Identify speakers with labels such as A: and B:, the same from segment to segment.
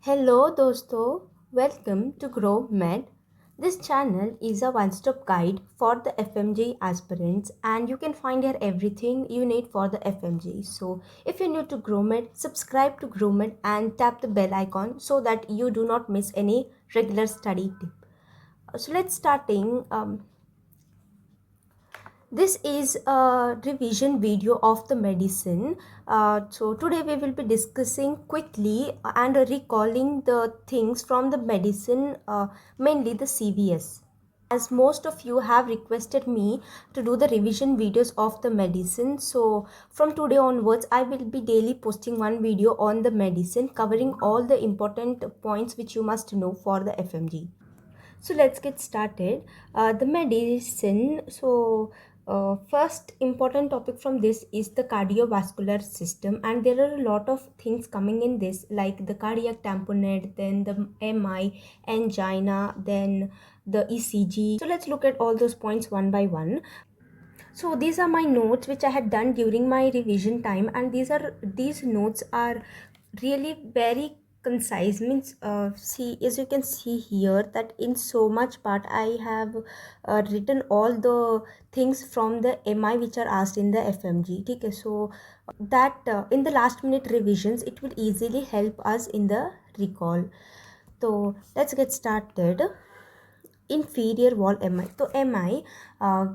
A: Hello दोस्तों, welcome to grow med. This channel is a one-stop guide for the FMG aspirants and you can find here everything you need for the FMG. So if you're new to GrowMed, subscribe to GrowMed and tap the bell icon so that you do not miss any regular study tip. So let's starting. This is a revision video of the medicine. So today we will be discussing quickly and recalling the things from the medicine, mainly the CVS. As most of you have requested me to do the revision videos of the medicine, so from today onwards I will be daily posting one video on the medicine covering all the important points which you must know for the FMG. So let's get started. The medicine. First important topic from this is the cardiovascular system, and there are a lot of things coming in this, like the cardiac tamponade, then the MI, angina, then the ECG. So let's look at all those points one by one. So these are my notes which I had done during my revision time, and these notes are really very concise. Means see, as you can see here, that in so much part I have written all the things from the MI which are asked in the FMG. Okay, so that in the last minute revisions it will easily help us in the recall. So let's get started. Inferior wall MI. So MI,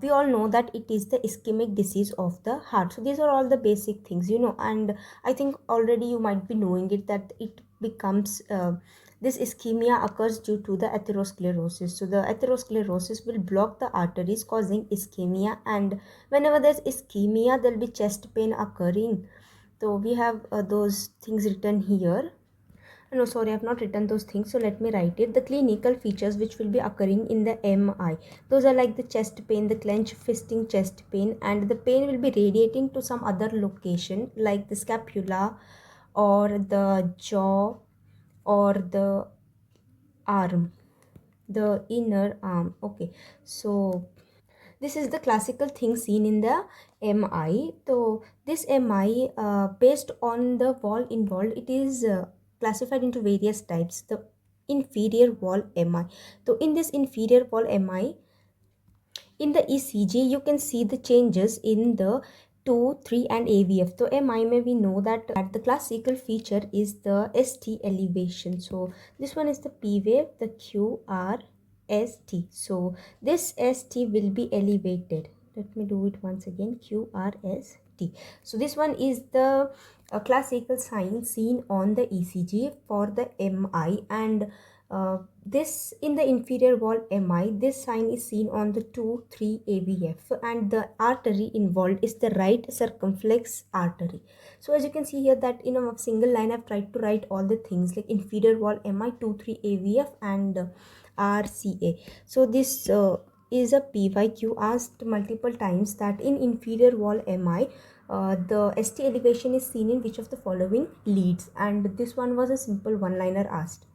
A: we all know that it is the ischemic disease of the heart. So these are all the basic things, and I think already you might be knowing it, that it becomes this ischemia occurs due to the atherosclerosis. So the atherosclerosis will block the arteries, causing ischemia, and whenever there's ischemia there will be chest pain occurring. So we have those things written here. No, sorry, I have not written those things, so let me write it. The clinical features which will be occurring in the MI, those are like the chest pain, the clench fisting chest pain, and the pain will be radiating to some other location like the scapula or the jaw or the arm, the inner arm. Okay, so this is the classical thing seen in the MI. So this MI, based on the wall involved, it is classified into various types. The inferior wall MI. So in this inferior wall MI, in the ECG, you can see the changes in the 2, 3 and AVF. So MI may we know that the classical feature is the ST elevation. So this one is the P wave, the QRST. So this ST will be elevated. Let me do it once again. QRST. So this one is the classical sign seen on the ECG for the MI, and this in the inferior wall MI, this sign is seen on the 2-3 AVF, and the artery involved is the right circumflex artery. So as you can see here, that in a single line I've tried to write all the things like inferior wall MI, 2-3 AVF and RCA. So this is a PYQ asked multiple times, that in inferior wall MI, the ST elevation is seen in which of the following leads, and this one was a simple one-liner asked.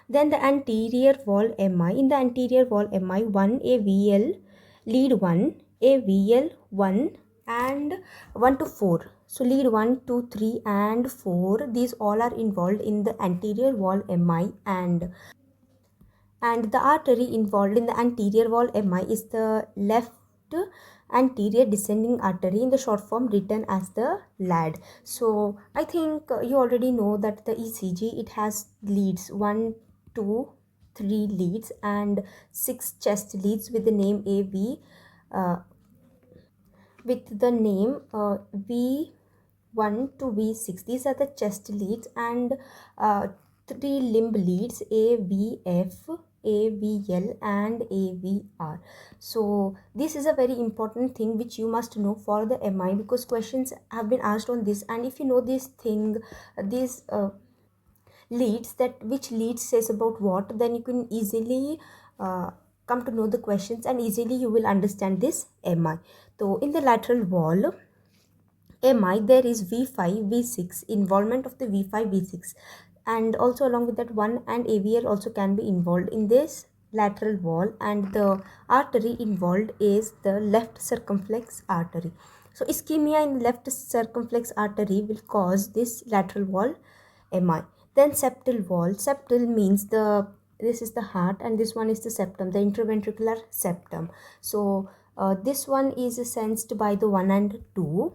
A: Then the anterior wall MI. In the anterior wall MI, 1 AVL, lead 1, AVL 1 and 1 to 4. So lead 1, 2, 3 and 4. These all are involved in the anterior wall MI, and the artery involved in the anterior wall MI is the left anterior descending artery, in the short form written as the LAD. So I think you already know that the ECG, it has leads 1, 2, 3 leads and 6 chest leads with the name AV, with the name V1 to V6. These are the chest leads, and 3 limb leads AVF, AVL and AVR. So this is a very important thing which you must know for the MI, because questions have been asked on this, and if you know this thing, these leads, that which lead says about what, then you can easily come to know the questions, and easily you will understand this MI. So in the lateral wall MI, there is V5, V6, involvement of the V5, V6, and also along with that 1 and AVL also can be involved in this lateral wall, and the artery involved is the left circumflex artery. So ischemia in left circumflex artery will cause this lateral wall MI. Then septal wall. Septal means this is the heart and this one is the septum, the interventricular septum. So this one is sensed by the 1 and 2.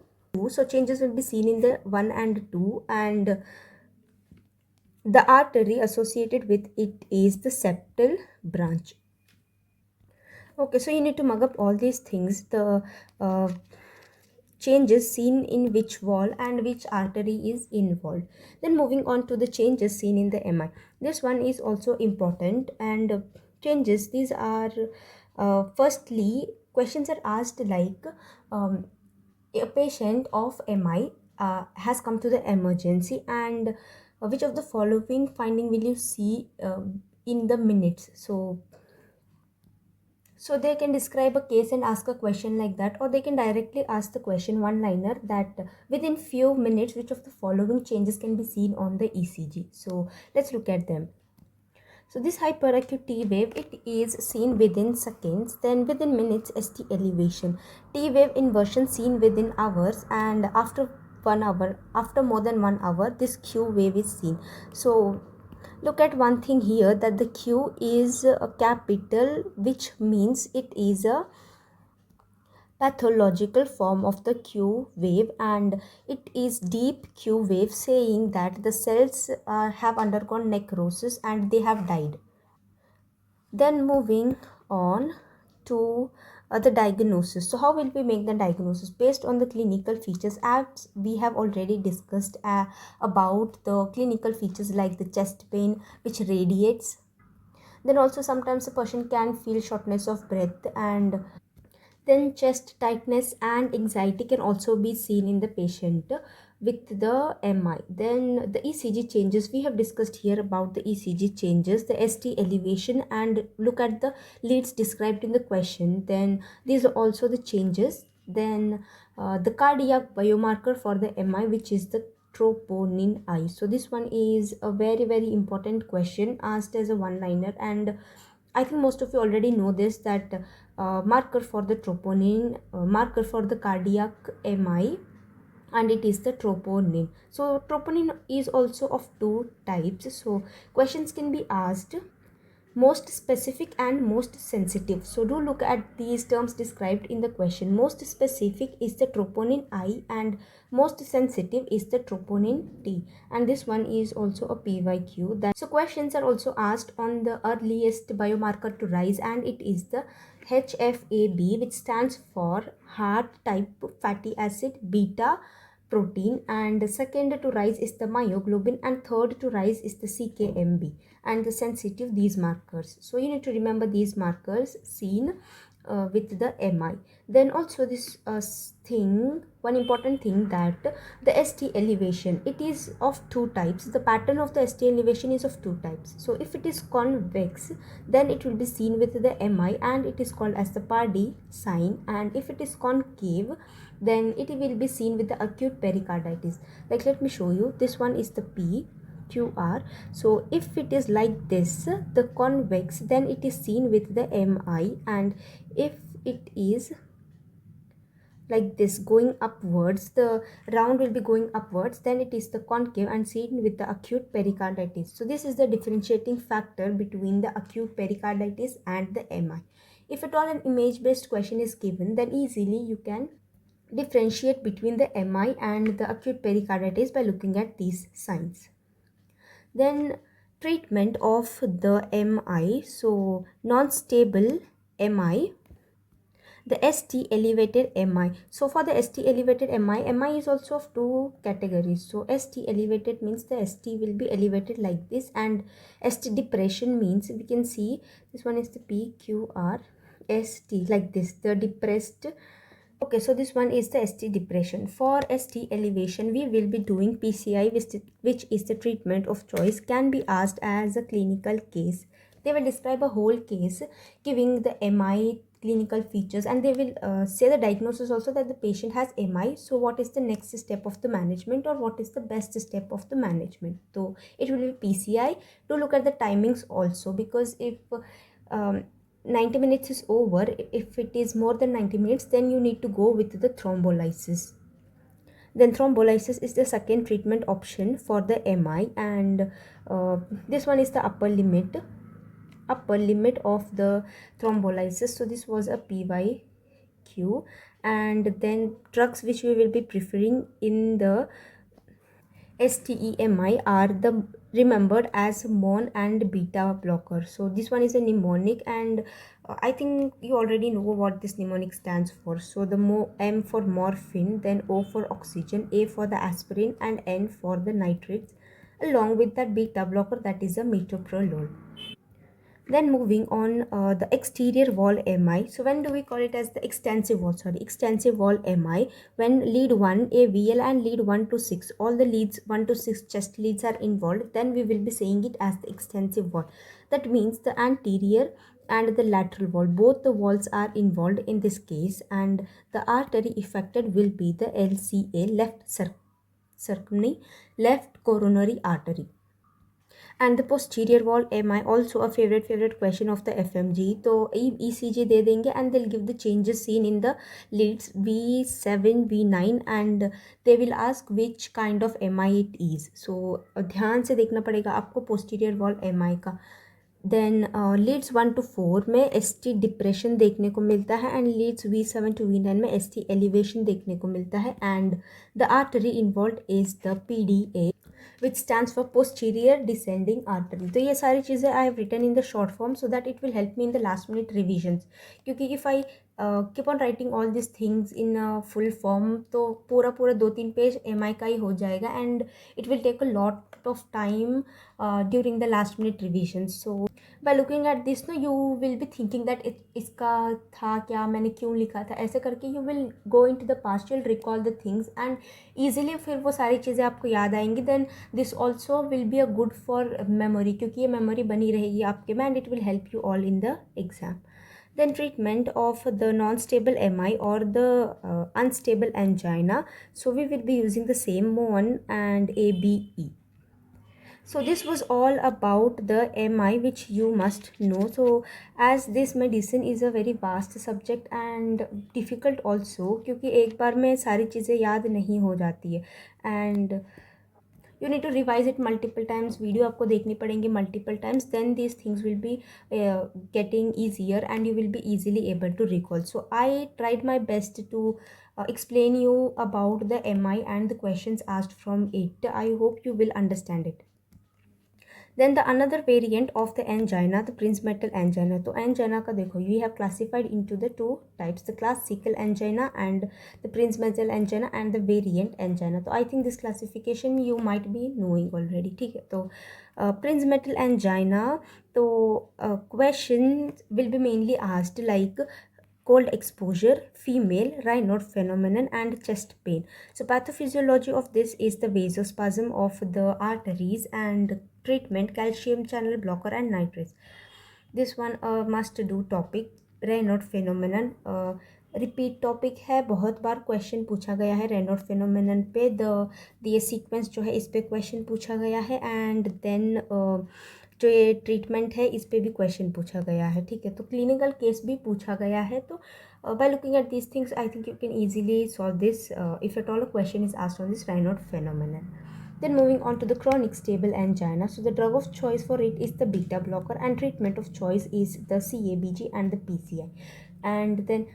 A: So changes will be seen in the 1 and 2, and the artery associated with it is the septal branch. Okay, so you need to mug up all these things, the uh, changes seen in which wall and which artery is involved. Then moving on to the changes seen in the MI. This one is also important, and changes these are firstly questions are asked like um, a patient of MI has come to the emergency, and which of the following finding will you see in the minutes. So they can describe a case and ask a question like that, or they can directly ask the question one liner that within few minutes which of the following changes can be seen on the ECG. So let's look at them. So this hyperacute T wave, it is seen within seconds, then within minutes ST elevation. T wave inversion seen within hours, and after 1 hour, after more than 1 hour, this Q wave is seen. So look at one thing here, that the Q is a capital, which means it is a pathological form of the Q wave, and it is deep Q wave, saying that the cells have undergone necrosis and they have died. Then moving on to the diagnosis. So how will we make the diagnosis? Based on the clinical features, as we have already discussed about the clinical features like the chest pain which radiates. Then also sometimes a person can feel shortness of breath, and then chest tightness and anxiety can also be seen in the patient with the MI. Then the ECG changes. We have discussed here about the ECG changes, the ST elevation, and look at the leads described in the question. Then these are also the changes. Then the cardiac biomarker for the MI, which is the troponin I. So this one is a very important question asked as a one liner, and I think most of you already know this, that marker for the troponin, marker for the cardiac MI, and it is the troponin. So troponin is also of two types. So questions can be asked most specific and most sensitive. So do look at these terms described in the question. Most specific is the troponin I, and most sensitive is the troponin T, and this one is also a PYQ. So questions are also asked on the earliest biomarker to rise, and it is the HFAB, which stands for heart type fatty acid beta protein, and second to rise is the myoglobin, and third to rise is the CKMB, and the sensitive these markers. So you need to remember these markers seen with the MI. Then also this thing, one important thing, that the ST elevation, it is of two types. The pattern of the ST elevation is of two types. So if it is convex, then it will be seen with the MI, and it is called as the Pardee sign. And if it is concave, then it will be seen with the acute pericarditis. Like let me show you, this one is the PQR. So if it is like this, the convex, then it is seen with the MI, and if it is like this going upwards, the round will be going upwards, then it is the concave and seen with the acute pericarditis. So this is the differentiating factor between the acute pericarditis and the MI. If at all an image based question is given, then easily you can differentiate between the MI and the acute pericarditis by looking at these signs. Then treatment of the MI. So non-stable MI, the ST elevated MI. So for the ST elevated MI is also of two categories. So ST elevated means the ST will be elevated like this, and ST depression means we can see this one is the PQR ST like this, the depressed. Okay, so this one is the ST depression. For ST elevation, we will be doing PCI, which is the treatment of choice, can be asked as a clinical case. They will describe a whole case, giving the MI clinical features, and they will say the diagnosis also, that the patient has MI. So what is the next step of the management, or what is the best step of the management? So it will be PCI. To look at the timings also, because if um, 90 minutes is over, if it is more than 90 minutes, then you need to go with the thrombolysis. Then thrombolysis is the second treatment option for the MI, and this one is the upper limit of the thrombolysis. So this was a PYQ. And then drugs which we will be preferring in the STEMI are the remembered as MON and beta blocker. So this one is a mnemonic, and I think you already know what this mnemonic stands for. So the M for morphine, then O for oxygen, A for the aspirin, and N for the nitrates, along with that beta blocker, that is a metoprolol. Then moving on, the exterior wall MI. So when do we call it as the extensive wall? Sorry, extensive wall MI. When lead 1, AVL, and lead 1 to 6, all the leads 1 to 6 chest leads are involved, then we will be saying it as the extensive wall. That means the anterior and the lateral wall, both the walls are involved in this case, and the artery affected will be the LCA, left circumny, left coronary artery. And the posterior wall MI, also a favorite question of the FMG. तो ECG दे देंगे and they'll give the changes seen in the leads V7 V9 and they will ask which kind of MI it is. So ध्यान से देखना पड़ेगा आपको posterior wall MI का. Then leads 1 to 4 में ST depression देखने को मिलता है and Leeds V7 to V9 में ST एलिवेशन देखने को मिलता है and the artery involve is the PDA which stands for posterior descending artery. तो ये सारी चीज़ें I have written in the short form so that it will help me in the last minute revisions, क्योंकि if I keep on writing all this things in full form तो पूरा 2-3 page MI का ही हो जाएगा and it will take a lot of time during the last minute revision. So by looking at this no, you will be thinking that इसका था क्या, मैंने क्यों लिखा था, ऐसे करके you will go into the past, you'll recall the things and easily फिर वो सारी चीज़ें आपको याद आएंगी. then this also will be a good for memory, क्योंकि ये memory बनी रहेगी आपके में and it will help you all in the exam. Then treatment of the non-stable MI or the unstable angina. So we will be using the same MON and ABE. So this was all about the MI which you must know. So as this medicine is a very vast subject and difficult also, क्योंकि एक बार में सारी चीज़ें याद नहीं हो जाती है and you need to revise it multiple times. Video आपको देखनी पड़ेंगी multiple times, then these things will be getting easier and you will be easily able to recall. So I tried my best to explain you about the MI and the questions asked from it. I hope you will understand it. Then the another variant of the angina, the Prinzmetal angina. तो angina का देखो, we have classified into the two types, the classical angina and the Prinzmetal angina and the variant angina. तो I think this classification you might be knowing already. ठीक है, तो Prinzmetal angina, तो questions will be mainly asked like cold exposure, female, Raynaud phenomenon and chest pain. So pathophysiology of this is the vasospasm of the arteries and treatment calcium channel blocker and nitrates. This one must do topic, Raynaud phenomenon. Repeat topic है, बहुत बार question पूछा गया है Reynold phenomenon पे. ये sequence जो है इस पे क्वेश्चन पूछा गया है एंड देन जो ये ट्रीटमेंट है इस पे भी क्वेश्चन पूछा गया है. ठीक है, तो क्लिनिकल केस भी पूछा गया है. तो by looking at these things I think you can easily solve this if at all a question is asked on this Raynaud phenomenon. Then moving on to the chronic stable angina. So the drug of choice for it is the beta blocker and treatment of choice is the CABG and the PCI. And then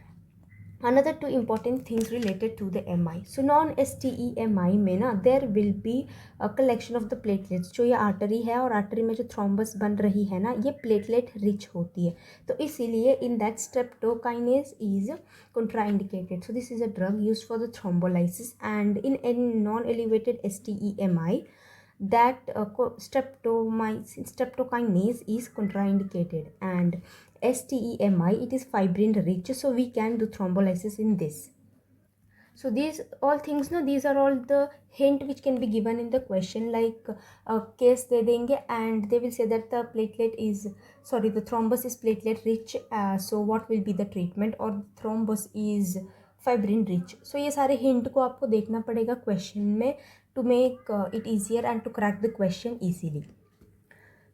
A: another two important things related to the MI. So non-STEMI में ना there will be a collection of the platelets. जो ये artery है और artery में जो thrombus बन रही है ना, ये प्लेटलेट रिच होती है, तो इसीलिए in that streptokinase is contraindicated. So this is a drug used for the thrombolysis and in non-elevated STEMI that streptokinase is contraindicated and STEMI it is fibrin rich, so we can do thrombolysis in this. So these all things no, these are all the hint which can be given in the question, like case दे देंगे and they will say that the platelet is the thrombus is platelet rich, so what will be the treatment, or thrombus is fibrin rich. So ये सारे hint को आपको देखना पड़ेगा question में to make it easier and to crack the question easily.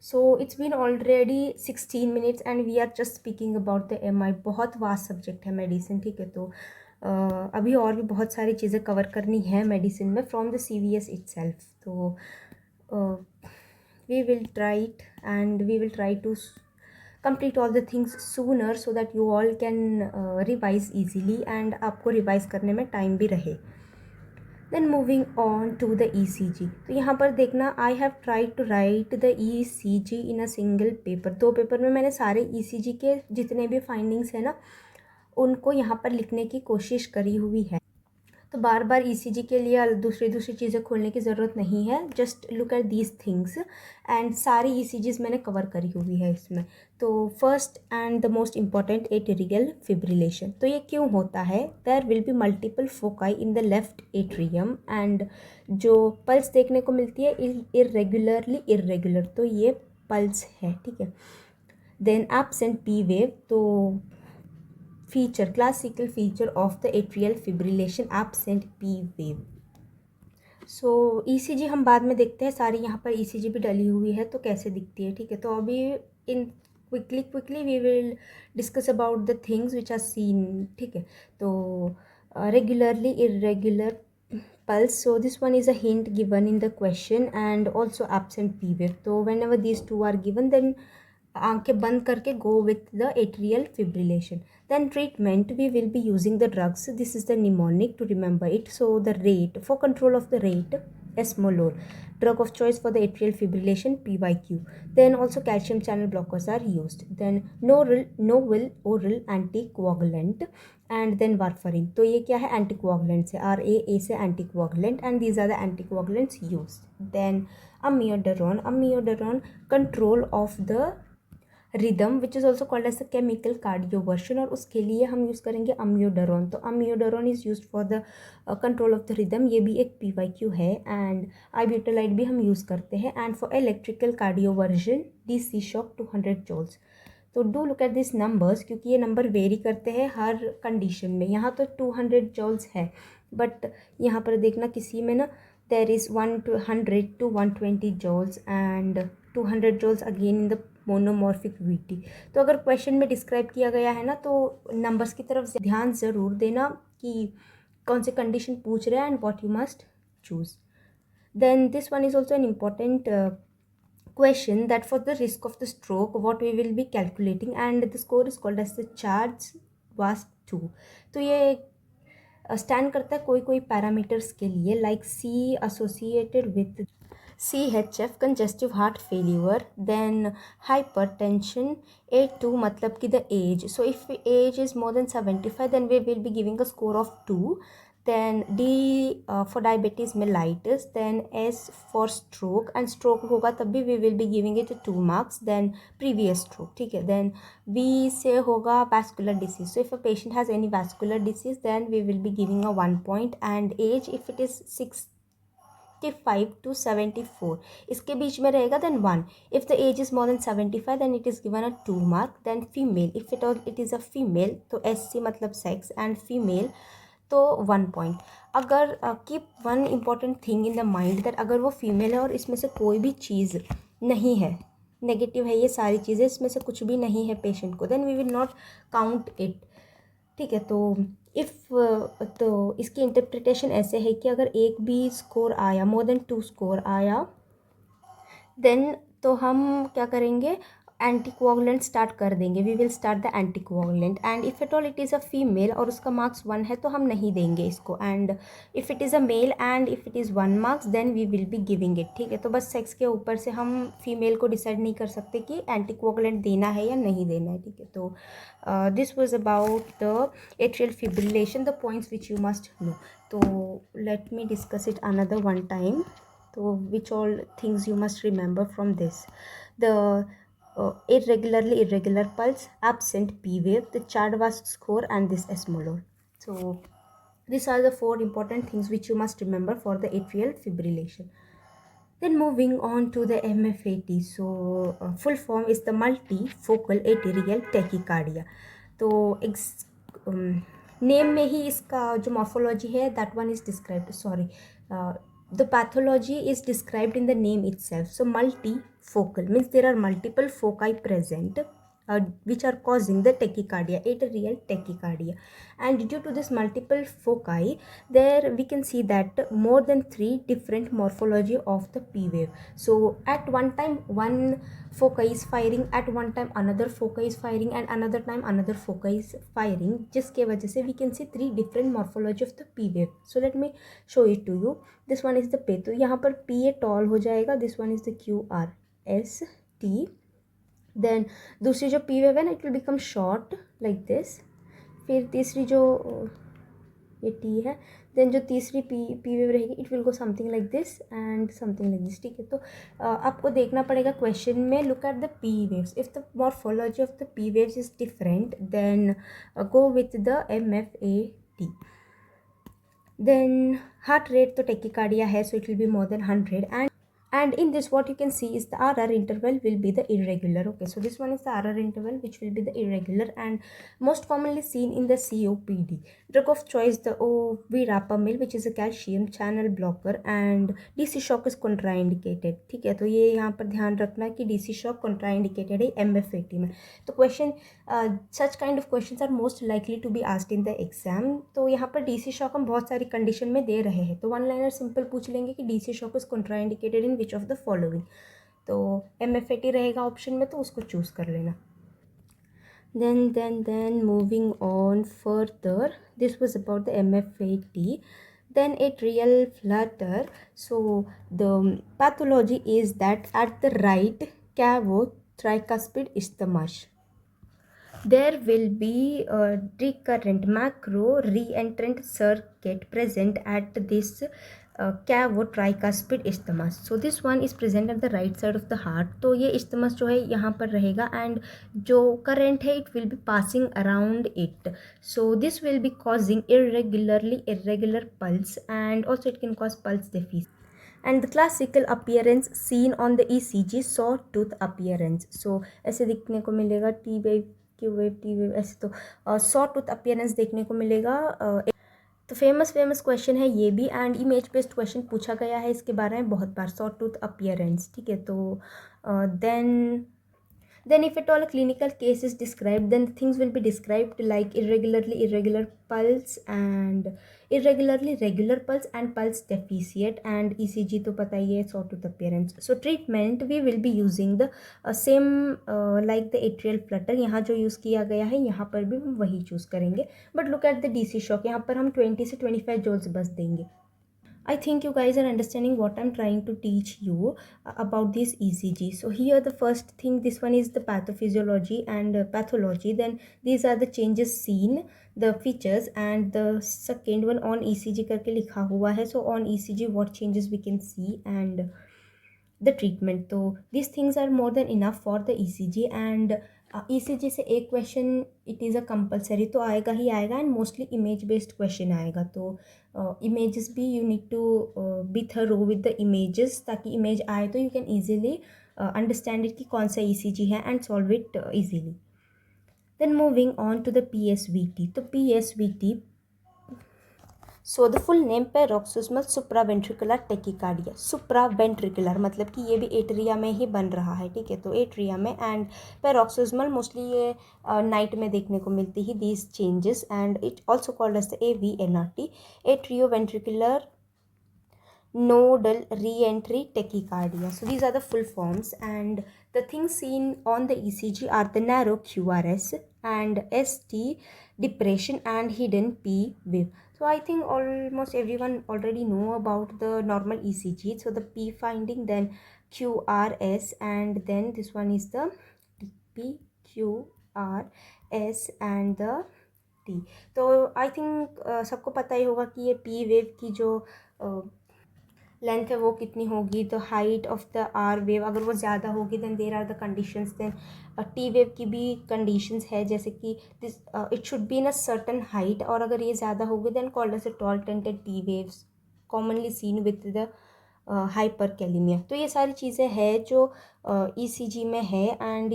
A: So it's been already 16 minutes and we are just speaking about the MI. बहुत vast subject है medicine. ठीक है, तो अभी और भी बहुत सारी चीज़ें कवर करनी है मेडिसिन में फ्रॉम द CVS itself. तो we will try it and we will try to complete all the things sooner so that you all can revise easily and आपको रिवाइज करने में टाइम भी रहे. Then moving on to the ECG. तो यहाँ पर देखना, I have tried to write the ECG in a single paper. 2 paper में मैंने सारे ECG के जितने भी फाइंडिंग्स हैं ना उनको यहाँ पर लिखने की कोशिश करी हुई है. तो बार बार ECG के लिए दूसरी चीज़ें खोलने की ज़रूरत नहीं है. Just look at these things and सारी ECGs मैंने कवर करी हुई है इसमें. तो first and the most important atrial fibrillation. तो ये क्यों होता है? There will be multiple foci in the left atrium and जो पल्स देखने को मिलती है इरेगुलर, तो ये पल्स है, ठीक है. Then absent P wave. तो feature, classical feature of the atrial fibrillation, absent P wave. So ECG हम बाद में देखते हैं. सारी यहाँ पर ECG भी डली हुई है तो कैसे दिखती है, ठीक है. तो अभी in quickly we will discuss about the things which are seen, ठीक है. तो regularly irregular pulse. So this one is a hint given in the question and also absent P wave. So whenever these two are given, then आंखें बंद करके go with the atrial fibrillation. Then treatment, we will be using the drugs. This is the mnemonic to remember it. So the rate, for control of the rate, esmolol. Drug of choice for the atrial fibrillation, PYQ. Then also calcium channel blockers are used. Then novel oral anticoagulant and then warfarin. तो ये क्या है? anticoagulants है. RAA से anticoagulant and these are the anticoagulants used. Then amiodarone control of the rhythm which is also called as the chemical cardioversion, और उसके लिए हम यूज़ करेंगे अम्योडरोन. तो amiodarone is use for the control of the rhythm. ये भी एक PYQ है. एंड आइब्यूटालाइड भी हम यूज़ करते हैं. And for electrical cardioversion DC shock 200 joules. तो do look at this numbers क्योंकि ये नंबर वेरी करते हैं हर कंडीशन में. यहाँ तो 200 joules है बट यहाँ पर देखना किसी में ना there is 100 to 120 joules and 200 joules again in the monomorphic VT. तो अगर क्वेश्चन में डिस्क्राइब किया गया है ना तो नंबर्स की तरफ ध्यान ज़रूर देना कि कौन से कंडीशन पूछ रहे हैं and what you must choose. Then this one is also an important question that for the risk of the stroke what we will be calculating and the score is called as the charge was 2. तो ये stand करता है कोई parameters के लिए like C associated with CHF congestive heart failure, then hypertension. A2 मतलब कि the age. So if age is more than 75 then we will be giving a score of 2. Then D for diabetes mellitus. Then S for stroke and stroke होगा तब भी we will be giving it 2 marks. Then previous stroke, ठीक है. Then V से होगा vascular disease. So if a patient has any vascular disease then we will be giving a 1 point. And age if it is 65 to 74 इसके बीच में रहेगा then 1. If the age is more than 75 then it is given a 2 mark. Then female, if it is a female तो SC मतलब sex and female तो 1 point. अगर keep one important thing in the mind that अगर वो female है और इसमें से कोई भी चीज़ नहीं है, नेगेटिव है ये सारी चीज़ें, इसमें से कुछ भी नहीं है पेशेंट को, then we will not count it, ठीक है. तो तो इसकी इंटरप्रिटेशन ऐसे है कि अगर एक भी स्कोर आया, मोर देन 2 स्कोर आया, देन तो हम क्या करेंगे, एंटीकोगुलेंट स्टार्ट कर देंगे. We will start the anticoagulant. And if at all it is a female और उसका मार्क्स 1 है तो हम नहीं देंगे इसको. And if it is a male and if it is 1 marks then we will be giving it, ठीक है. तो बस सेक्स के ऊपर से हम फीमेल को डिसाइड नहीं कर सकते कि एंटीकोगुलेंट देना है या नहीं देना है, ठीक है. तो this was about the atrial fibrillation, the points which you must know. तो let me discuss it another one time. तो which all things you must remember from this: the irregular pulse, absent P wave, the Chadwick score and this esmolol. So these are the 4 important things which you must remember for the atrial fibrillation. Then moving on to the MFAT. So full form is the multifocal atrial tachycardia. तो name में ही इसका जो morphology है that one is described, the pathology is described in the name itself. So multifocal means there are multiple foci present which are causing the tachycardia, atrial tachycardia. And due to this multiple foci, there we can see that more than 3 different morphology of the P wave. So at one time one foci is firing, at one time another foci is firing, and another time another foci is firing, जिसके वजह से we can see 3 different morphology of the P wave. So let me show it to you. This one is the P, तो यहाँ पर P ये tall हो जाएगा, this one is the Q R S T. Then दूसरी जो P wave है ना, it will become short like this. फिर तीसरी जो ये टी है, देन जो तीसरी पी वेव रहेगी, it will go something like this and something like this, ठीक है. तो आपको देखना पड़ेगा क्वेश्चन में, look at the P waves. If the morphology of the P waves is different, then go with the MFAT. Then heart rate तो tachycardia है, so it will be more than 100. And in this, what you can see is the RR interval will be the irregular. Okay, so this one is the RR interval, which will be the irregular and most commonly seen in the COPD. Drug of choice, the verapamil, which is a calcium channel blocker, and DC shock is contraindicated. ठीक है, तो ये यहाँ पर ध्यान रखना कि DC shock contraindicated है MFAT में. तो question, such kind of questions are most likely to be asked in the exam. तो यहाँ पर DC shock हम बहुत सारी condition में दे रहे हैं, तो one liner simple पूछ लेंगे कि DC shock is contraindicated in which of the following. तो MFAT रहेगा ऑप्शन में, तो उसको चूज कर लेना. Then moving on further, this was about the MFAT. Then atrial flutter. So the pathology is that at the right cavo-tricuspid isthmus, there will be a recurrent macro reentrant circuit present at this cavo-tricuspid isthmus. So this one is present at the right side of the heart. तो ये isthmus जो है यहाँ पर रहेगा, and जो current है it will be passing around it. So this will be causing irregular pulse, and also it can cause pulse deficit. And the classical appearance seen on the ECG, sawtooth appearance. So ऐसे दिखने को मिलेगा, T wave, Q wave, T wave, ऐसे. तो sawtooth appearance देखने को मिलेगा. तो फेमस क्वेश्चन है ये भी, एंड इमेज बेस्ड क्वेश्चन पूछा गया है इसके बारे में बहुत बार, sawtooth appearance, ठीक है. तो then if at all a clinical case is described, then things will be described like irregular pulse and irregularly regular pulse and pulse deficit, and ECG तो पता ही है, sawtooth appearance. So treatment we will be using the same like the atrial flutter. यहाँ जो use किया गया है यहाँ पर भी हम वही चूज़ करेंगे. But look at the DC shock, यहाँ पर हम 20 से 25 joules बस देंगे. I think you guys are understanding what I'm trying to teach you about this ECG. So here the first thing, this one is the pathophysiology and pathology. Then these are the changes seen, the features, and the second one on ECG करके लिखा हुआ है. So on ECG what changes we can see and the treatment. तो these things are more than enough for the ECG. and ECG से एक question it is a compulsory तो आएगा ही आएगा, and mostly image based question आएगा. तो images भी you need to be thorough with the images, ताकि इमेज आए तो you can easily understand it कि कौन सा ECG है and solve it easily. Then moving on to the PSVT. तो PSVT, so the full name paroxysmal supraventricular tachycardia. Supraventricular मतलब कि ये भी एट्रिया में ही बन रहा है, ठीक है. तो एट्रिया में, एंड पैरोक्सिस्मल मोस्टली ये नाइट में देखने को मिलती ही these changes, and it also called as the AVNRT, atrioventricular nodal re-entry tachycardia. So these are the full forms, and the things seen on the ECG are the narrow QRS and ST depression and hidden P wave. So I think almost everyone already know about the normal ECG. So the P finding, then QRS, and then this one is the PQRS and the T. तो I think सबको पता ही होगा कि ये P wave की जो length है वो कितनी होगी. तो height of the R wave अगर वो ज़्यादा होगी, then there are the conditions. Then T wave की भी कंडीशंस है, जैसे कि this it should be in a certain height, और अगर ये ज़्यादा होगी then called as a tall tented T waves commonly seen with the hyperkalemia. तो ये सारी चीज़ें हैं जो ECG में है, and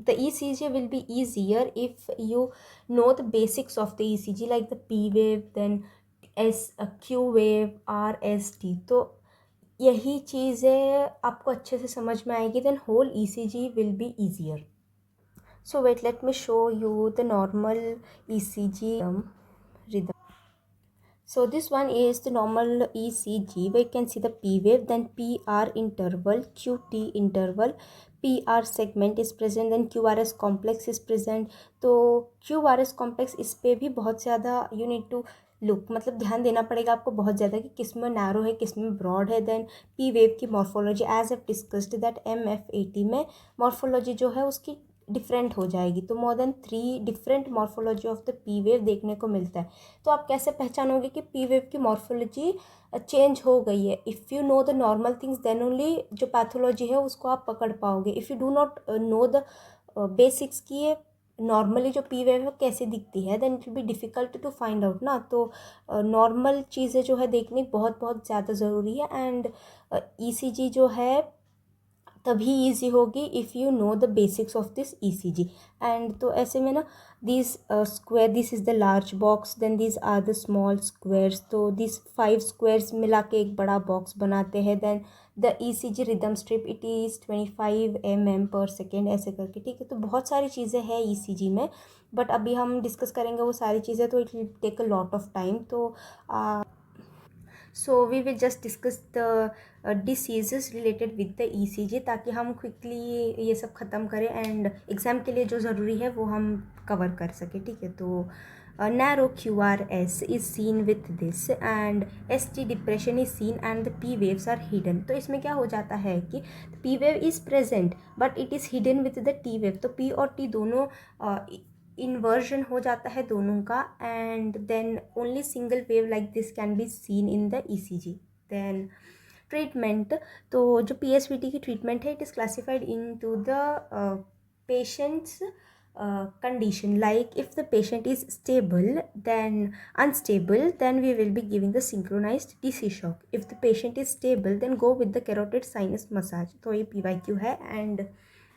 A: the ECG will be easier if you know the basics of the ECG like the P wave, then Q wave, RST. तो यही चीज़ें आपको अच्छे से समझ में आएगी, then whole ECG will be easier. So wait, let me show you the normal ECG rhythm. So this one is the normal ECG where you can see the P wave, then PR interval, QT interval, PR segment is present, then QRS complex is present. तो QRS complex इस पे भी बहुत ज़्यादा you need to look, मतलब ध्यान देना पड़ेगा आपको बहुत ज़्यादा कि किस में नैरो है किस में ब्रॉड है. देन पी वेव की morphology as I've discussed that MF80 में मॉर्फोलॉजी जो है उसकी डिफरेंट हो जाएगी. तो more than 3 different morphology of the P wave देखने को मिलता है. तो आप कैसे पहचानोगे कि पी वेव की मॉर्फोलॉजी चेंज हो गई है? If you know the normal things then only जो पैथोलॉजी है उसको आप पकड़ पाओगे. If you do not know the basics की ये नॉर्मली जो पी वेव है कैसे दिखती है, then it will be difficult to find out ना. तो नॉर्मल चीज़ें जो है देखनी बहुत बहुत ज़्यादा ज़रूरी है. एंड ECG जो है तभी ईजी होगी if you know the basics of this ECG. And तो ऐसे में ना this square, this is the large box, then this are the small squares. तो दिस 5 स्क्वायर्स मिला के एक बड़ा बॉक्स बनाते हैं. Then the ECG rhythm strip it is 25 mm/s ऐसे करके. ठीक है, तो बहुत सारी चीज़ें हैं ECG में, बट अभी हम डिस्कस करेंगे वो सारी चीज़ें तो it will take a lot of time. तो so we will just discuss the diseases related with the ECG ताकि हम क्विकली ये सब ख़त्म करें एंड एग्ज़ाम के लिए जो ज़रूरी है वो हम कवर कर सकें. ठीक है, तो narrow QRS is seen with this and ST depression is seen and the P waves are hidden. तो इसमें क्या हो जाता है कि P wave is present but it is hidden with the T wave. तो P और T दोनों इन्वर्जन हो जाता है दोनों का. And then only single wave like this can be seen in the ECG. Then treatment, तो जो PSVT की ट्रीटमेंट है it is classified into the patients condition. Like if the patient is stable, then unstable, then we will be giving the synchronized DC shock. If the patient is stable, then go with the carotid sinus massage. तो ये PYQ है. And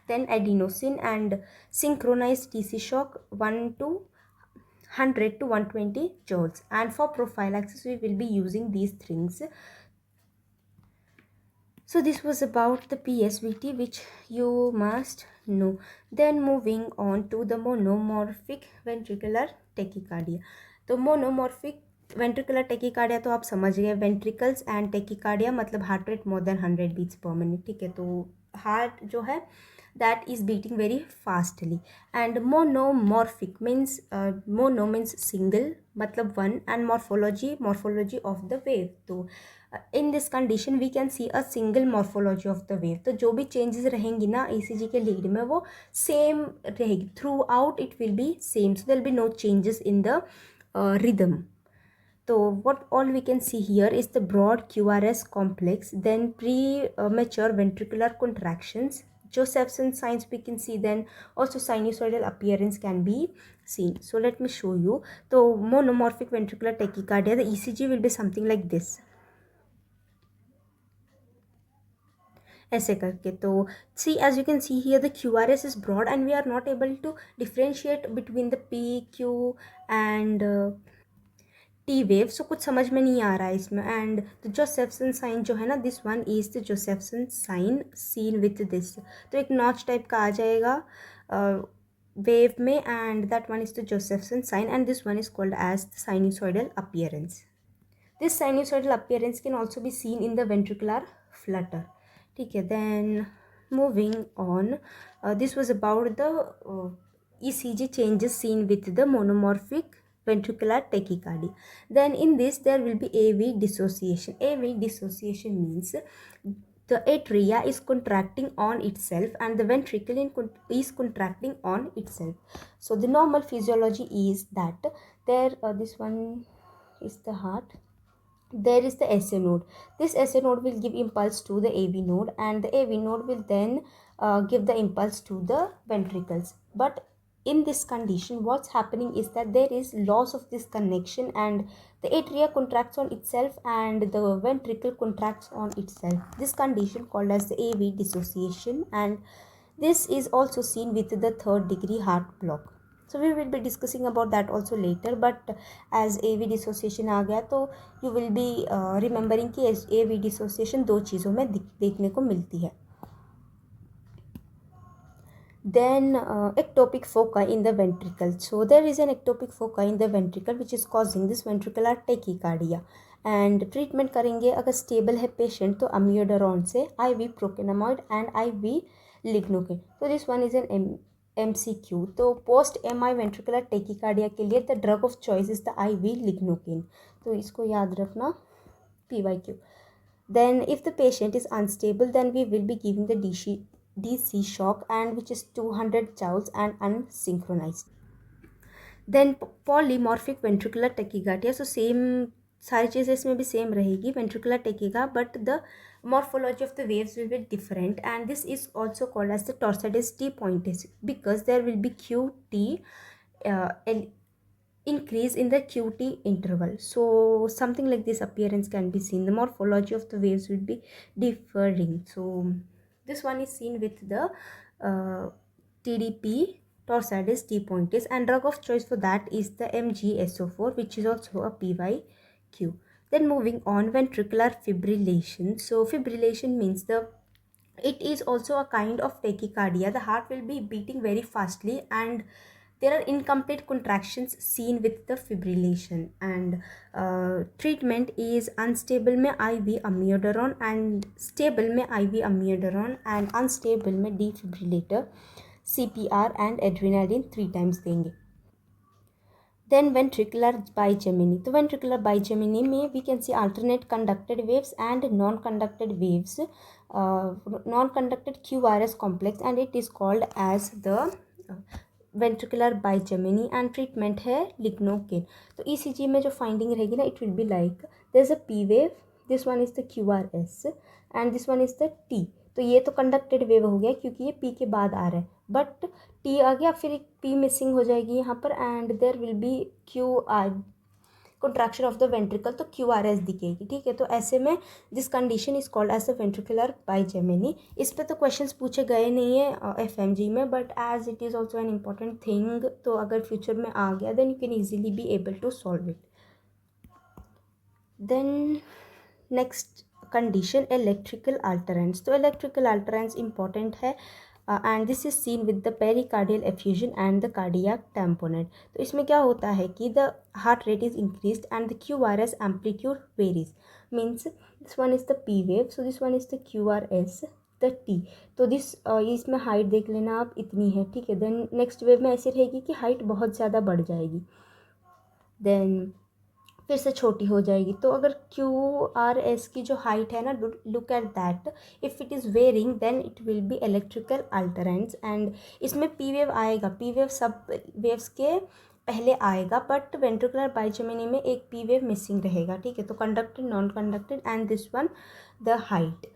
A: then adenosine and synchronized DC shock 100 to 120 joules. And for prophylaxis we will be using these things. So this was about the PSVT which you must know. Then moving on to the monomorphic ventricular tachycardia. तो monomorphic ventricular tachycardia तो आप समझ गए, ventricles and tachycardia मतलब heart rate more than 100 beats per minute. ठीक है, तो heart जो है that is beating very fastly. And monomorphic means mono means single मतलब one and morphology of the wave. तो in this condition we can see a single morphology of the wave. तो जो भी changes रहेंगी ना ECG के lead में वो same रहेगी, throughout it will be same, so there will be no changes in the rhythm. So what all we can see here is the broad QRS complex, then premature ventricular contractions, Josephson signs we can see, then also sinusoidal appearance can be seen. So let me show you. So monomorphic ventricular tachycardia, the ECG will be something like this. ऐसे करके. तो see, as you can see here the QRS is broad and we are not able to differentiate between the P, Q and T wave. So कुछ समझ में नहीं आ रहा है इसमें. एंड द जोसेफसन साइन जो है ना, this one is the Josephson sign seen with this. तो एक नॉच टाइप का आ जाएगा वेव में, and that one is the Josephson sign and this one is called as the sinusoidal appearance. This sinusoidal appearance can also be seen in the ventricular flutter. ठीक है, then moving on, this was about the ECG changes seen with the monomorphic ventricular tachycardia. Then in this there will be AV dissociation. AV dissociation means the atria is contracting on itself and the ventricle is contracting on itself. So the normal physiology is that there this one is the heart, there is the SA node. This SA node will give impulse to the AV node and the AV node will then give the impulse to the ventricles. But in this condition what's happening is that there is loss of this connection and the atria contracts on itself and the ventricle contracts on itself. This condition called as the AV dissociation, and this is also seen with the 3rd degree heart block. So we will be discussing about that also later, but as AV dissociation आ गया तो you will be remembering कि AV dissociation दो चीज़ों में देखने को मिलती है. Then ectopic foci in the ventricle. So there is an ectopic foci in the ventricle which is causing this ventricular tachycardia. And treatment करेंगे अगर स्टेबल है पेशेंट तो अम्योडरॉन से, IV प्रोकेनामॉइड एंड IV लिग्नोकेन. तो this one is an MCQ. तो post MI ventricular tachycardia के लिए the drug of choice is the IV lignocaine. तो इसको याद रखना, PYQ. Then if the patient is unstable, then we will be giving the DC shock, and which is 200 joules and unsynchronized. Then polymorphic ventricular tachycardia. So same सारी चीज़ें इसमें भी same रहेगी, ventricular टेकिका, but the morphology of the waves will be different, and this is also called as the Torsades T pointis because there will be QT increase in the QT interval. So something like this appearance can be seen. The morphology of the waves will be differing. So this one is seen with the TDP, Torsades T pointis, and drug of choice for that is the MgSO4, which is also a PYQ. Then moving on, ventricular fibrillation. So fibrillation means it is also a kind of tachycardia. The heart will be beating very fastly and there are incomplete contractions seen with the fibrillation. And treatment is unstable में IV amiodarone and stable में IV amiodarone and unstable में defibrillator, CPR and adrenaline 3 times देंगे. Then ventricular bigeminy. तो ventricular bigeminy में we can see alternate conducted waves and non-conducted waves, non-conducted QRS complex, and it is called as the ventricular bigeminy, and treatment है lignocaine. तो ECG में जो finding रहेगी ना, it will be like there is a P wave, this one is the QRS and this one is the T. तो ये तो conducted wave हो गया क्योंकि ये P के बाद आ रहा है, बट T आ गया, फिर एक P मिसिंग हो जाएगी यहाँ पर, and there will be QR contraction of the ventricle, तो QRS दिखेगी. ठीक है, तो ऐसे में this condition is called as the ventricular bigeminy. इस पे तो क्वेश्चंस पूछे गए नहीं है FMG में, but as it is also an important thing, तो अगर फ्यूचर में आ गया then you can easily be able to solve it. Then next condition electrical alternans. तो इलेक्ट्रिकल अल्टरेंस इंपॉर्टेंट है and this is seen with the pericardial effusion and the cardiac tamponade. तो इसमें क्या होता है कि the heart rate is increased and the QRS amplitude varies. Means this one is the P wave, so this one is the QRS, the T. तो this इसमें height देख लेना आप, इतनी है. ठीक है, देन नेक्स्ट वेव में ऐसी रहेगी कि हाइट बहुत ज़्यादा बढ़ जाएगी, देन फिर से छोटी हो जाएगी. तो अगर QRS की जो हाइट है ना, look at that, if it is varying then it will be electrical alternans. And इसमें P वेव आएगा, P वेव सब वेव्स के पहले आएगा, बट वेंट्रिकुलर बाइजेमिनी में एक P वेव मिसिंग रहेगा. ठीक है, तो conducted, non conducted and this one the height.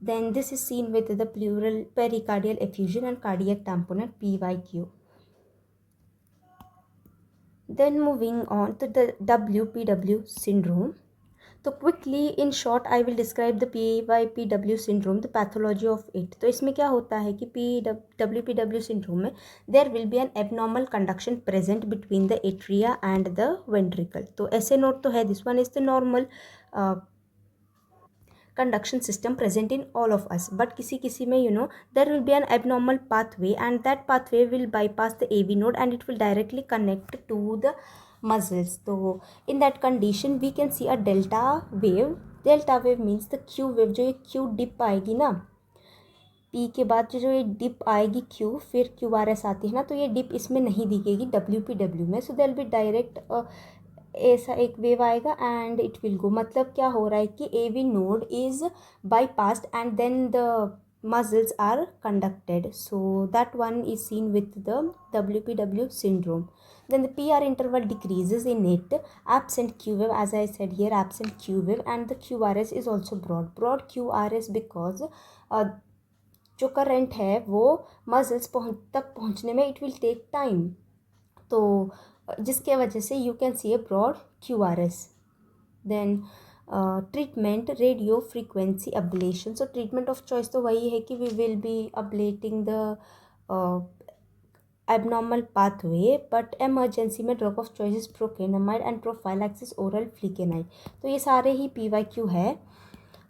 A: Then this is seen with the pleural pericardial effusion and cardiac tamponade, PYQ. Then moving on to the WPW syndrome. तो quickly in short I will describe the PYPW syndrome, the pathology of it. तो इसमें क्या होता है कि WPW syndrome में there will be an abnormal conduction present between the atria and the ventricle. तो ऐसे नोट तो है, this one is the normal conduction system present in all of us, but किसी किसी में there will be an abnormal pathway and that pathway will bypass the AV node and it will directly connect to the muscles. So in that condition we can see a delta wave. Delta wave means the Q wave, जो ये Q dip आएगी ना, P के बाद जो ये dip आएगी Q, फिर QRS आती है ना, तो ये डिप इसमें नहीं दिखेगी WPW में. So there will be direct ऐसा एक वेव आएगा एंड इट विल गो. मतलब क्या हो रहा है कि AV node is bypassed and then the muscles are conducted. So that one is seen with the WPW syndrome. Then the PR interval decreases in it. Absent Q wave, as I said here, absent Q wave, and the QRS is also broad QRS because जो current है वो muscles तक पहुंचने में it will take time, तो जिसके वजह से you can see a broad QRS. Then treatment radio frequency ablation. So treatment of choice तो वही है कि we will be ablating the abnormal pathway, but emergency में drug of choice procainamide and prophylaxis oral flecainide. तो ये सारे ही PYQ है.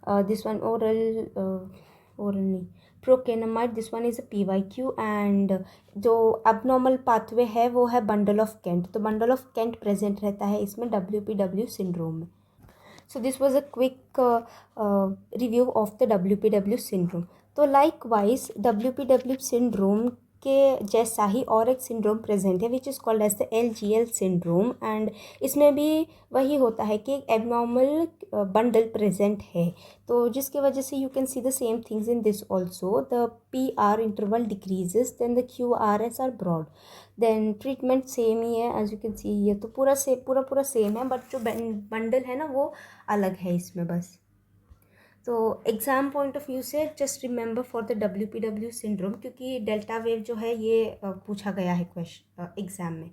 A: दिस वन ओरल और नहीं, procainamide, this one is a PYQ, and जो abnormal पाथवे है वो है बंडल ऑफ केंट, तो बंडल ऑफ केंट प्रेजेंट रहता है इसमें WPW सिंड्रोम में. So this was a quick review of the WPW syndrome. तो likewise WPW syndrome के जैसा ही और एक सिंड्रोम प्रेजेंट है which is called as the LGL syndrome, and इसमें भी वही होता है कि एक एबनॉर्मल बंडल प्रेजेंट है, तो जिसकी वजह से you can see the same things in this also. The PR interval decreases, then the QRS are broad, then treatment same ही है एज यू कैन सी. ये तो पूरा सेम है, बट जो बंडल है ना वो अलग है इसमें बस. तो एग्ज़ाम पॉइंट ऑफ व्यू से just remember for the WPW syndrome, क्योंकि डेल्टा वेव जो है ये पूछा गया है क्वेश्चन एग्ज़ाम में.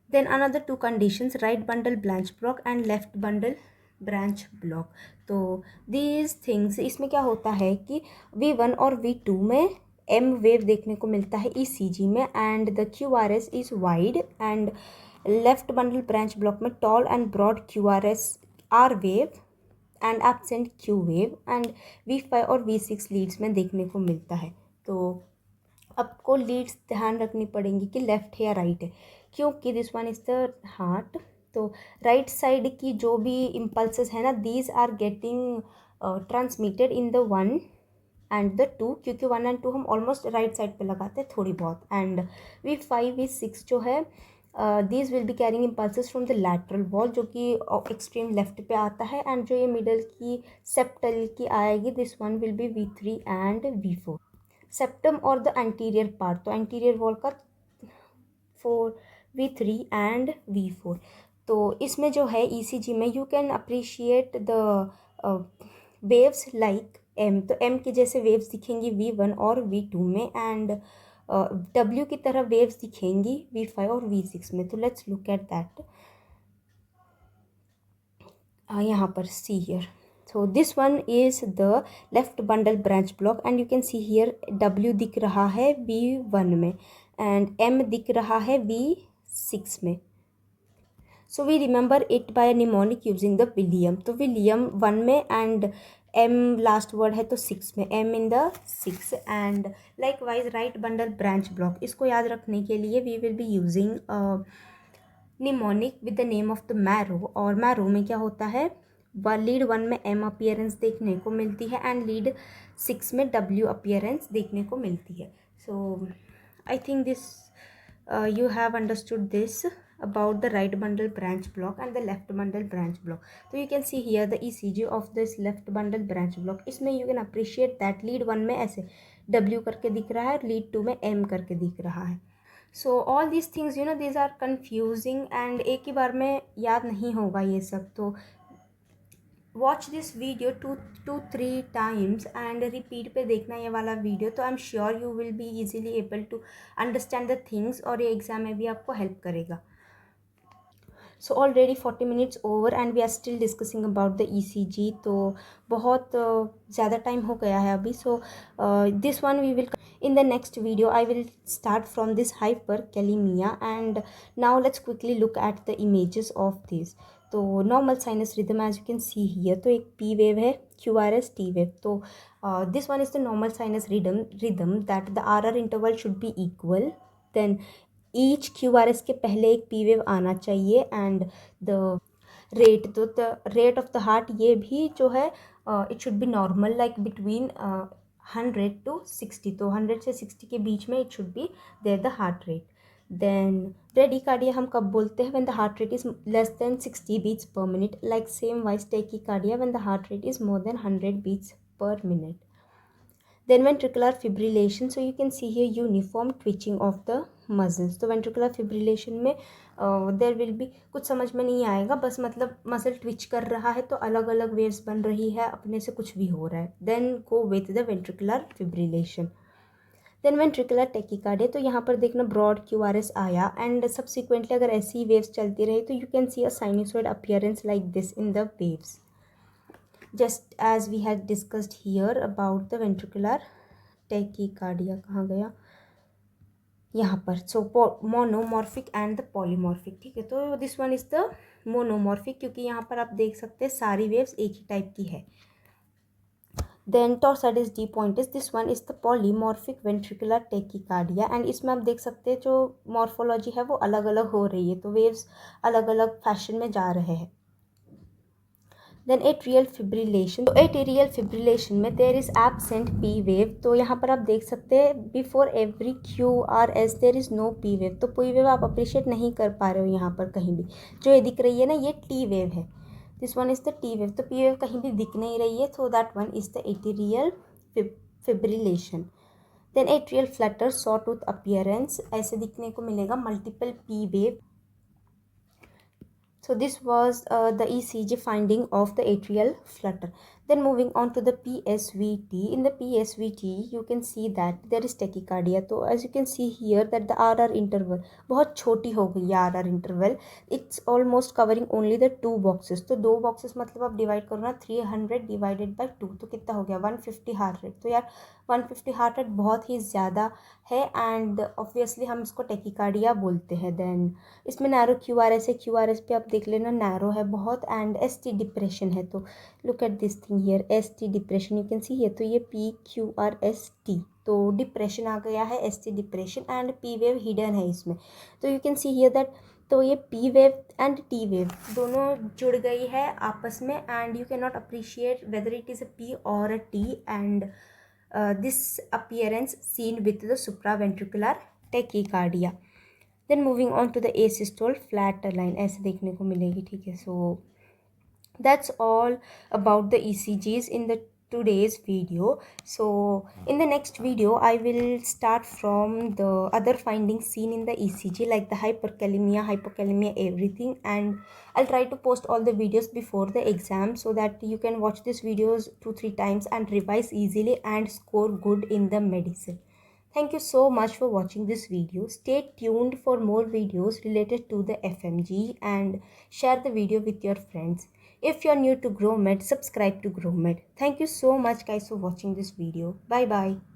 A: Then another two conditions, right bundle branch block and left bundle branch block. तो दीज थिंग्स, इसमें क्या होता है कि V1 और V2 में M वेव देखने को मिलता है ECG में, and the QRS is wide, and left bundle branch block में tall and broad QRS R wave and absent Q wave, and V5 और V6 लीड्स में देखने को मिलता है. तो आपको लीड्स ध्यान रखनी पड़ेंगी कि लेफ्ट है या राइट है, क्योंकि this one is the heart. तो राइट साइड की जो भी इम्पल्सेस है ना, these are getting transmitted in the 1 and the 2, क्योंकि 1 एंड 2 हम ऑलमोस्ट राइट साइड पे लगाते हैं थोड़ी बहुत. एंड V5 V6 जो है, these will be carrying impulses from the lateral wall, जो कि एक्सट्रीम लेफ्ट पे आता है, एंड जो ये मिडल की सेप्टल की आएगी, this one will be V3 and V4. Septum और द एंटीरियर पार्ट, तो एंटीरियर वॉल का 4 V3 एंड V4. तो इसमें जो है ECG में you can appreciate the waves like M, तो M की जैसे वेव्स दिखेंगी V1 और V2 में, एंड W की तरह वेव्स दिखेंगी V5 और V6 में. तो लेट्स लुक एट दैट. यहाँ पर see here. So this one is the left bundle branch block, and you can see here W दिख रहा है V1 में and M दिख रहा है V6 में. So we remember it by a mnemonic using the William. तो William 1 में and M last word है तो 6 में, M in the 6. and likewise right bundle branch block, इसको याद रखने के लिए we will be using mnemonic with the name of the marrow. और मैरो में क्या होता है, लीड 1 में M अपीयरेंस देखने को मिलती है एंड लीड 6 में W अपीयरेंस देखने को मिलती है. So I think this you have understood this about the right bundle branch block and the left bundle branch block. So you can see here the ECG of this left bundle branch block. इसमें you can appreciate that lead 1 में ऐसे W करके दिख रहा है और lead 2 में M करके दिख रहा है. So all these things you know these are confusing, and एक ही बार में याद नहीं होगा ये सब. तो watch this video 2-3 times and repeat पे देखना ये वाला वीडियो, तो I am sure you will be easily able to understand the things, और ये एग्ज़ाम में भी आपको हेल्प करेगा. So already 40 minutes over and we are still discussing about the ECG. तो बहुत ज़्यादा टाइम हो गया है अभी. So this one we will in the next video. I will start from this hyperkalemia, and now let's quickly look at the images of these. तो normal sinus rhythm as you can see here, तो एक P wave है, QRS T wave. तो this one is the normal sinus rhythm that the RR interval should be equal. Then each QRS के पहले एक P wave आना चाहिए, and the rate, तो the rate of the heart ये भी जो है it should be normal like between 100 to 60. तो 100 से 60 के बीच में it should be there the heart rate. Then bradycardia हम कब बोलते हैं, when the heart rate is less than 60 beats per minute. Like same wise tachycardia when the heart rate is more than 100 beats per minute. Then ventricular fibrillation, so you can see here uniform twitching of the muscles. तो ventricular fibrillation में there will be, कुछ समझ में नहीं आएगा, बस मतलब muscle Twitch कर रहा है तो अलग अलग वेव्स बन रही है, अपने से कुछ भी हो रहा है. Then go with the ventricular fibrillation. Then ventricular tachycardia, तो यहाँ पर देखना ब्रॉड QRS आया, एंड सब्सिक्वेंटली अगर ऐसी वेव्स चलती रही तो you can C a sinusoid appearance like this in the waves, just as we had discussed here about the ventricular tachycardia. कहाँ गया, यहाँ पर. सो मोनोमॉर्फिक एंड द पॉलीमॉर्फिक. ठीक है, तो this one is the monomorphic, क्योंकि यहाँ पर आप देख सकते हैं सारी वेव्स एक ही टाइप की है. Then torsades de pointes, this one is the polymorphic ventricular tachycardia, and इसमें आप देख सकते हैं जो मॉर्फोलॉजी है वो अलग अलग हो रही है, तो वेव्स अलग अलग फैशन में जा रहे हैं. देन एट्रियल फिब्रिलेशन, तो एट्रियल फिब्रिलेशन में there is absent P wave. तो यहाँ पर आप देख सकते हैं before every Q R S there is no P wave. तो पी वेव आप अप्रिशिएट नहीं कर पा रहे हो यहाँ पर कहीं भी. जो ये दिख रही है ना, ये टी वेव है. This one is the T wave. तो पी वेव कहीं भी दिख नहीं रही है, so that one is the atrial fibrillation. Then atrial flutter, saw tooth appearance, ऐसे दिखने को मिलेगा multiple P wave. So this was the ECG finding of the atrial flutter. Then moving on to the PSVT. In the PSVT, you can see that there is tachycardia. So as you can see here that the RR interval बहुत छोटी हो गई है RR interval. It's almost covering only the 2 boxes. तो 2 boxes मतलब आप divide करो ना 300 divided by 2, तो कितना हो गया 150 हार्ट रेट. तो यार 150 हार्ट रेट बहुत ही ज़्यादा है, एंड ऑब्वियसली हम इसको टेकिकार्डिया बोलते हैं. देन इसमें नैरो QRS है. QRS पे आप देख लेना नैरो है बहुत, एंड ST डिप्रेशन है. तो look at this thing here, ST depression you can see here. तो ये PQRST, तो डिप्रेशन आ गया है, ST depression, and P wave hidden है इसमें. तो you can see here that, तो ये P wave and T wave दोनों जुड़ गई है आपस में, and you can not appreciate whether it is a P और अ T, and this appearance seen with the supraventricular tachycardia. Then moving on to the asystole, flat line ऐसे देखने को मिलेगी. ठीक है, so that's all about the ECGs in the today's video. So in the next video I will start from the other findings seen in the ECG, like the hypokalemia, everything, and I'll try to post all the videos before the exam so that you can watch these videos 2-3 times and revise easily and score good in the medicine. Thank you so much for watching this video. Stay tuned for more videos related to the FMG, and share the video with your friends. If you're new to GrowMed, subscribe to GrowMed. Thank you so much guys for watching this video. Bye bye.